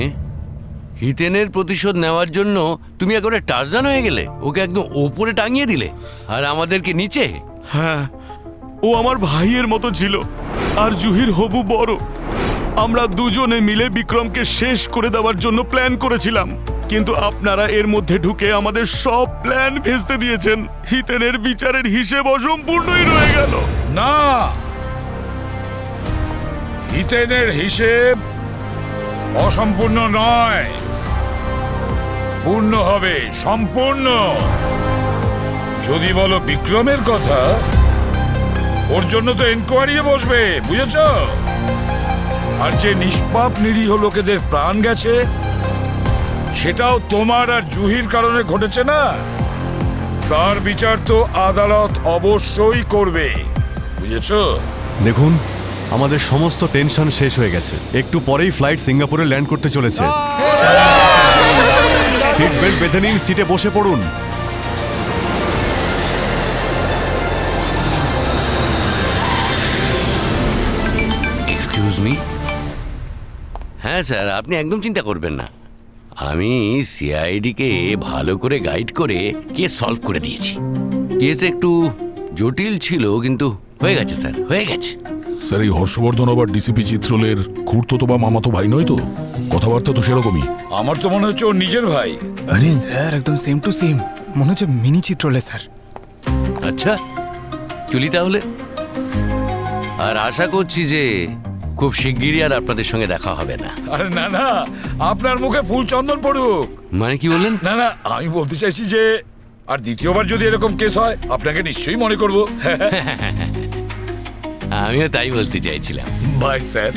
Speaker 13: হিতেনের প্রতিশোধ নেওয়ার জন্য তুমি একেবারে টার্জান হয়ে গেলে, ওকে একদম ওপরে টাঙিয়ে দিলে আর আমাদেরকে নিচে?
Speaker 17: হ্যাঁ, ও আমার ভাইয়ের মতো ছিল আর জুহির হবু বড়। আমরা দুজনে মিলে বিক্রমকে শেষ করে দেওয়ার জন্য প্ল্যান করেছিলাম, কিন্তু আপনারা এর মধ্যে ঢুকে আমাদের সব প্ল্যান ভেস্তে দিয়েছেন। হিতেনের বিচারের হিসেব অসম্পূর্ণই রয়ে গেল।
Speaker 8: না, হিতেনের হিসেব অসম্পূর্ণ নয়, পূর্ণ হবে, সম্পূর্ণ। যদি বলো বিক্রমের কথা, ওর জন্য তো এনকোয়ারি বসবে, বুঝেছ? আর যে নিষ্পাপ নিরীহ লোকেদের প্রাণ গেছে, সেটাও তোমার আর জুহির কারণে ঘটেছে না? তার বিচার তো আদালত অবশ্যই করবে, বুঝেছ?
Speaker 4: দেখুন, আমাদের সমস্ত টেনশন শেষ হয়ে গেছে। একটু পরেই ফ্লাইট সিঙ্গাপুরে ল্যান্ড করতে চলেছে। সিট বেল্ট বেঁধে নিন, সিটে বসে পড়ুন।
Speaker 13: Excuse me. হ্যাঁ স্যার, আপনি একদম চিন্তা করবেন না। আমি সিআইডিকে ভালো করে গাইড করে কেস সলভ করে দিয়েছি। কেস একটু জটিল ছিল, কিন্তু হয়ে গেছে স্যার, হয়ে গেছে।
Speaker 3: স্যার, এই হর্ষবর্ধন আবার ডিসিপি চিত্রলের খুড়তো বা মামাতো ভাই নয় তো? কথাবার্তা তো সেরকমই।
Speaker 8: আমার তো মনে হচ্ছে ওর নিজের ভাই।
Speaker 10: আরে স্যার, একদম সেম টু সেম, মনে হচ্ছে মিনি চিত্রলে স্যার।
Speaker 13: আচ্ছা, চলি তাহলে। আর আশা করছি যে খুব শিগগিরই আর আপনাদের সঙ্গে দেখা হবে না।
Speaker 8: আরে না না, আপনার মুখে ফুল চন্দন পড়ুক।
Speaker 13: মানে কি বললেন?
Speaker 8: না না, আমি বলতে চাইছি যে আর দ্বিতীয়বার যদি এরকম কেস হয়, আপনাকে নিশ্চয়ই মনে করব।
Speaker 13: আমিও তাই বলতে চাইছিলাম।
Speaker 8: Bye sir.